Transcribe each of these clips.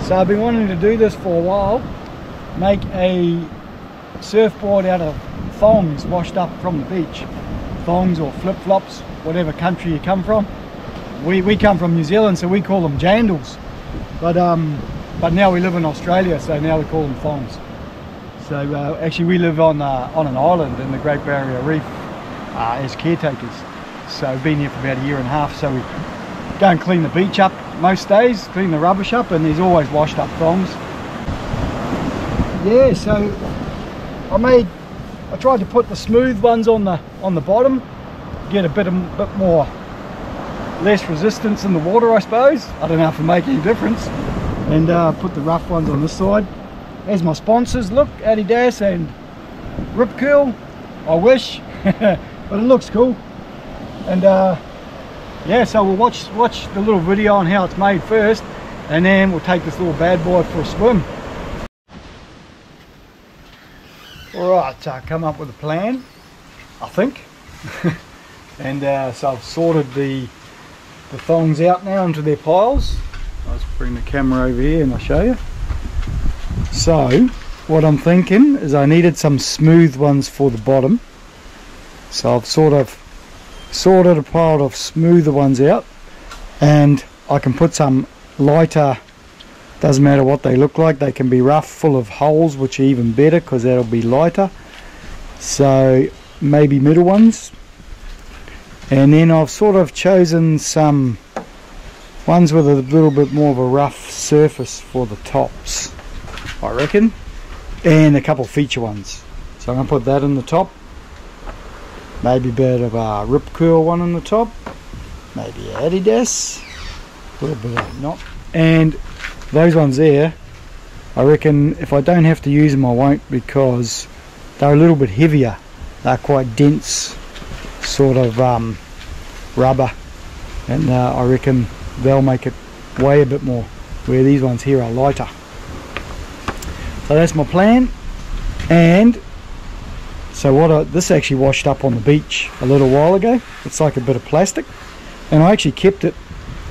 So I've been wanting to do this for a while, make a surfboard out of thongs washed up from the beach. Thongs or flip-flops, whatever country you come from. We come from New Zealand, so we call them jandals. But now we live in Australia, so now we call them thongs. So actually we live on an island in the Great Barrier Reef as caretakers. So I've been here for about a year and a half, so we go and clean the beach up most days, clean the rubbish up, and there's always washed up thongs. Yeah, so I tried to put the smooth ones on the bottom, get a bit more less resistance in the water, I suppose. I don't know if it make any difference. And put the rough ones on this side. There's my sponsors, look, Adidas and Rip Curl. I wish, but it looks cool. And yeah, so we'll watch the little video on how it's made first, and then we'll take this little bad boy for a swim. Alright, so I come up with a plan, I think. And so I've sorted the thongs out now into their piles. I'll just bring the camera over here and I'll show you. So what I'm thinking is I needed some smooth ones for the bottom, so I've sort of sorted a pile of smoother ones out, and I can put some lighter, doesn't matter what they look like, they can be rough, full of holes, which are even better because that'll be lighter. So maybe middle ones, and then I've sort of chosen some ones with a little bit more of a rough surface for the tops, I reckon, and a couple feature ones. So I'm going to put that in the top, maybe a bit of a Rip Curl one on the top, maybe Adidas, a little bit of not, and those ones there, I reckon if I don't have to use them I won't, because they're a little bit heavier, they're quite dense sort of rubber, and I reckon they'll make it weigh a bit more, where these ones here are lighter. So that's my plan. And so this actually washed up on the beach a little while ago. It's like a bit of plastic, and I actually kept it.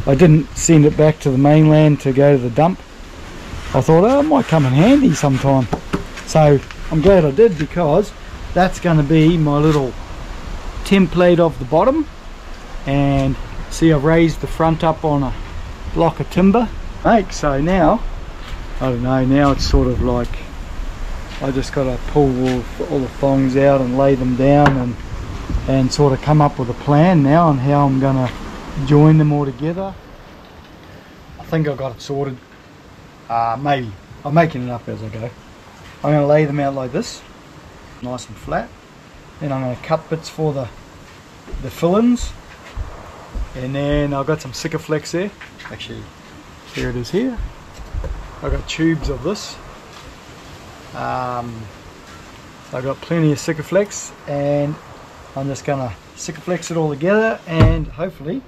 I didn't send it back to the mainland to go to the dump. I thought, oh, it might come in handy sometime. So I'm glad I did, because that's going to be my little template of the bottom. And see, I've raised the front up on a block of timber. So now, I don't know, now it's sort of like I just got to pull all the thongs out and lay them down, and sort of come up with a plan now on how I'm going to join them all together. I think I've got it sorted. Maybe I'm making it up as I go. I'm going to lay them out like this, nice and flat. Then I'm going to cut bits for the fill-ins, and then I've got some Sikaflex there. Actually, here it is here. I've got tubes of this. I've got plenty of Sikaflex, and I'm just going to Sikaflex it all together, and hopefully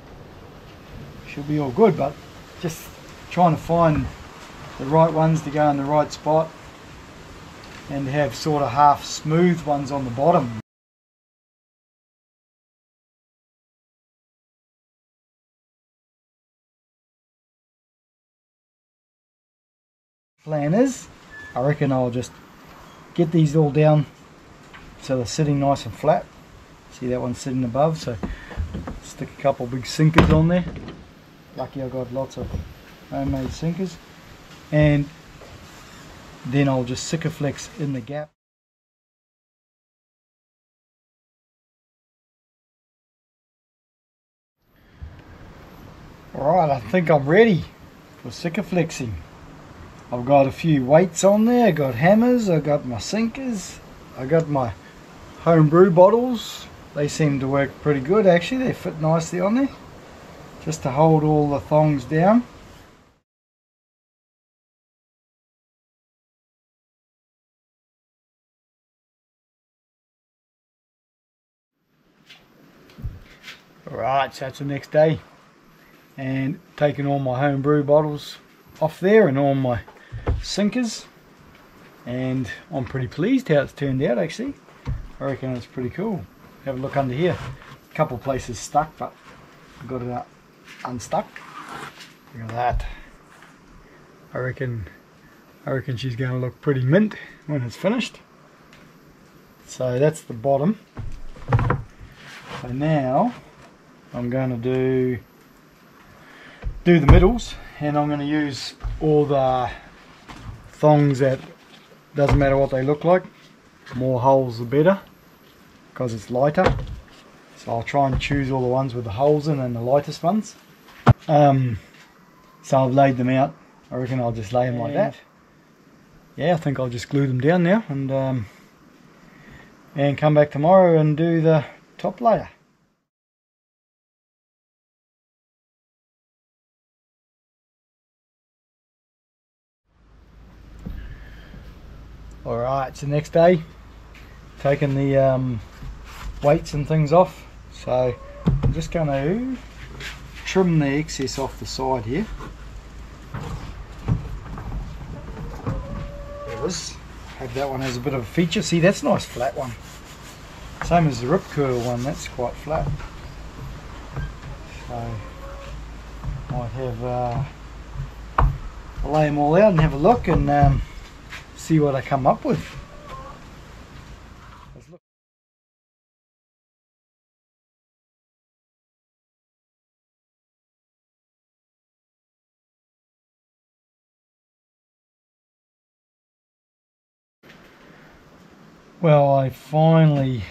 should be all good. But just trying to find the right ones to go in the right spot, and have sort of half smooth ones on the bottom. Plan is, I reckon I'll just get these all down so they're sitting nice and flat. See that one sitting above, so stick a couple big sinkers on there. Lucky I got lots of homemade sinkers, and then I'll just Sikaflex in the gap. Alright, I think I'm ready for Sikaflexing. I've got a few weights on there, I got hammers, I got my sinkers, I got my homebrew bottles. They seem to work pretty good actually, they fit nicely on there, just to hold all the thongs down. Alright, so it's the next day, and taking all my homebrew bottles off there and all my sinkers, and I'm pretty pleased how it's turned out actually. I reckon it's pretty cool. Have a look under here, a couple of places stuck, but I've got it unstuck. Look at that. I reckon she's going to look pretty mint when it's finished. So that's the bottom. So now I'm going to do the middles, and I'm going to use all the thongs that doesn't matter what they look like. More holes the better, because it's lighter. So I'll try and choose all the ones with the holes in and the lightest ones. So I've laid them out. I reckon I'll just lay them like that. Yeah, I think I'll just glue them down now and come back tomorrow and do the top layer. Alright, it's the next day. Taking the weights and things off. So I'm just going to trim the excess off the side here. There it is. Hope that one has a bit of a feature. See, that's a nice flat one. Same as the Rip Curl one, that's quite flat. So might have I'll lay them all out and have a look and see what I come up with. Well, I finally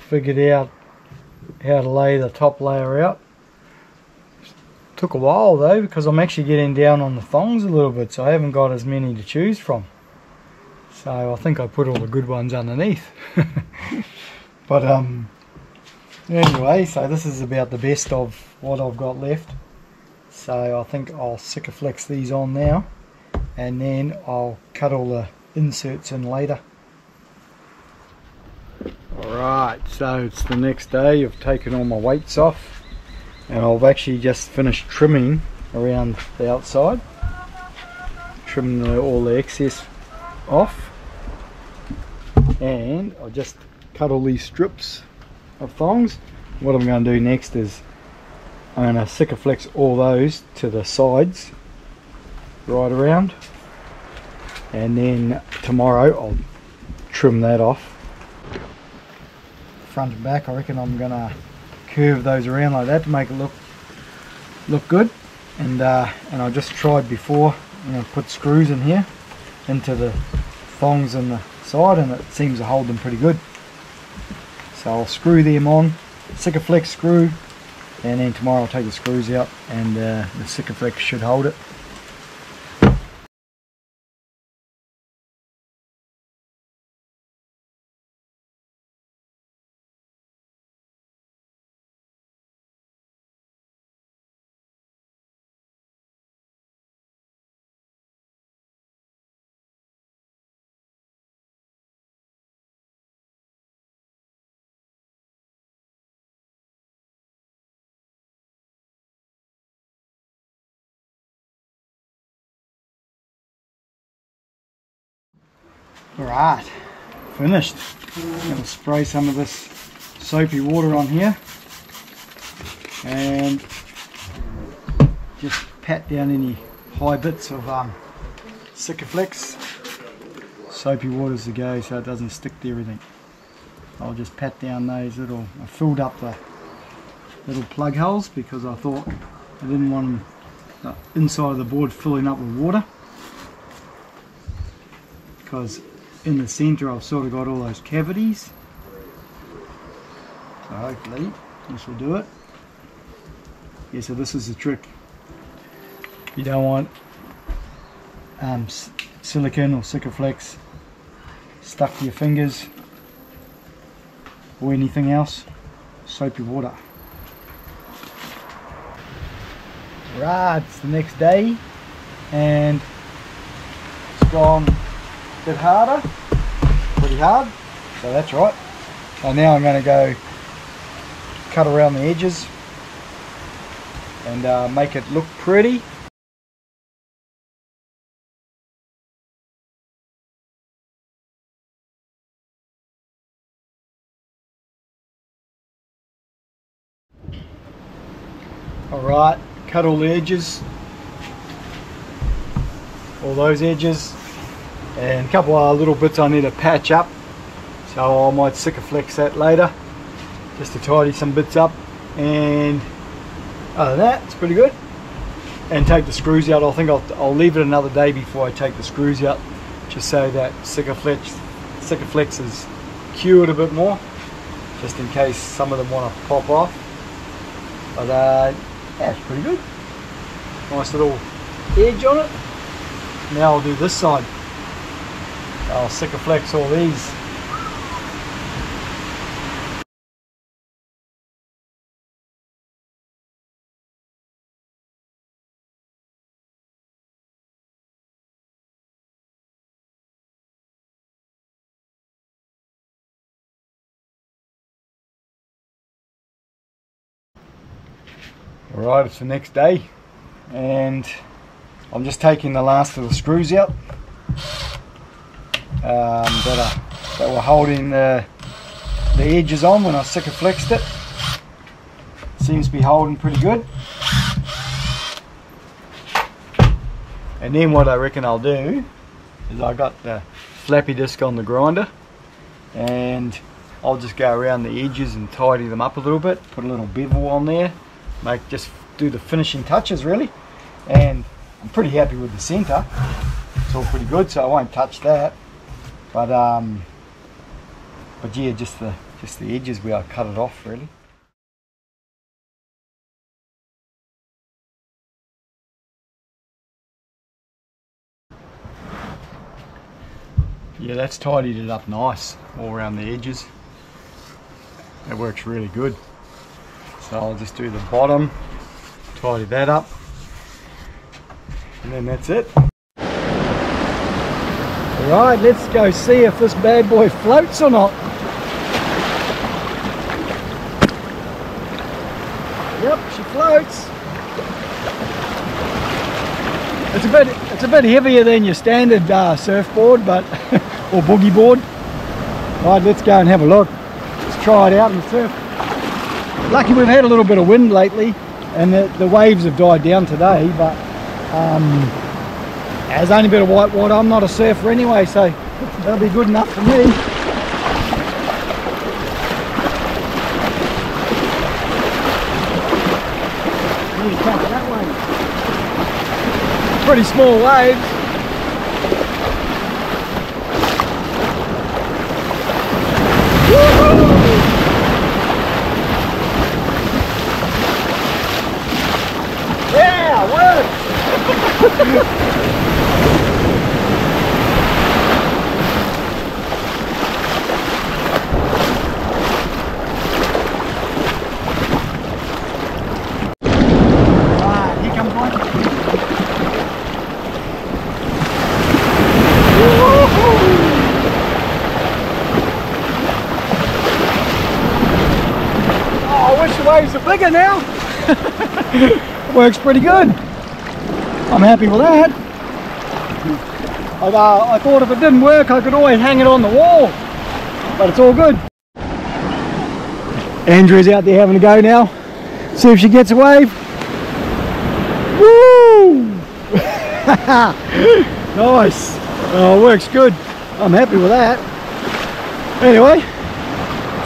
figured out how to lay the top layer out. Took a while though, because I'm actually getting down on the thongs a little bit, so I haven't got as many to choose from. So I think I put all the good ones underneath. But anyway, so this is about the best of what I've got left. So I think I'll Sikaflex these on now, and then I'll cut all the inserts in later. Alright, so it's the next day. I've taken all my weights off, and I've actually just finished trimming around the outside. Trimming all the excess off, and I just cut all these strips of thongs. What I'm going to do next is I'm going to Sikaflex all those to the sides right around, and then tomorrow I'll trim that off. Front and back, I reckon I'm going to curve those around like that to make it look good. And I just tried before, I'm going to put screws in here into the thongs on the side, and it seems to hold them pretty good. So I'll screw them on, Sikaflex screw, and then tomorrow I'll take the screws out, and the Sikaflex should hold it. Alright, finished. I'm going to spray some of this soapy water on here and just pat down any high bits of Sikaflex. Soapy water's the go, so it doesn't stick to everything. I'll just pat down those little, I filled up the little plug holes because I thought I didn't want the inside of the board filling up with water, because in the centre I've sort of got all those cavities. So hopefully this will do it. Yeah, so this is the trick. You don't want silicone or Sikaflex stuck to your fingers or anything else. Soapy water. Right, it's the next day and it's gone a bit harder, pretty hard, so that's right. So now I'm going to go cut around the edges and make it look pretty. Alright, cut all the edges. all those edges, and a couple of little bits I need to patch up, so I might Sikaflex that later just to tidy some bits up. And other than that, it's pretty good. And take the screws out. I think I'll leave it another day before I take the screws out, just so that Sikaflex is cured a bit more, just in case some of them want to pop off. But yeah, it's pretty good. Nice little edge on it. Now I'll do this side. I'll Sikaflex all these. Alright, it's the next day, and I'm just taking the last of the screws out that were holding the edges on when I Sikaflexed it. Seems to be holding pretty good. And then what I reckon I'll do is I got the flappy disc on the grinder, and I'll just go around the edges and tidy them up a little bit, put a little bevel on there, just do the finishing touches really. And I'm pretty happy with the center. It's all pretty good, so I won't touch that. But yeah, just the edges where I cut it off really. Yeah, that's tidied it up nice all around the edges. That works really good. So I'll just do the bottom, tidy that up, and then that's it. Alright, let's go see if this bad boy floats or not. Yep, she floats. It's a bit heavier than your standard surfboard, but or boogie board. Alright, let's go and have a look. Let's try it out in the surf. Lucky we've had a little bit of wind lately, and the waves have died down today, but there's only a bit of white water. I'm not a surfer anyway, so that'll be good enough for me. That way. Pretty small waves. Waves are bigger now. Works pretty good. I'm happy with that. I thought if it didn't work I could always hang it on the wall, but it's all good. Andrea's out there having a go now. See if she gets a wave. Woo! Nice. Oh, it works good. I'm happy with that. Anyway,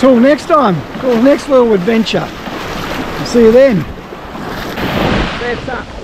till next time, till the next little adventure. See you then. That's up.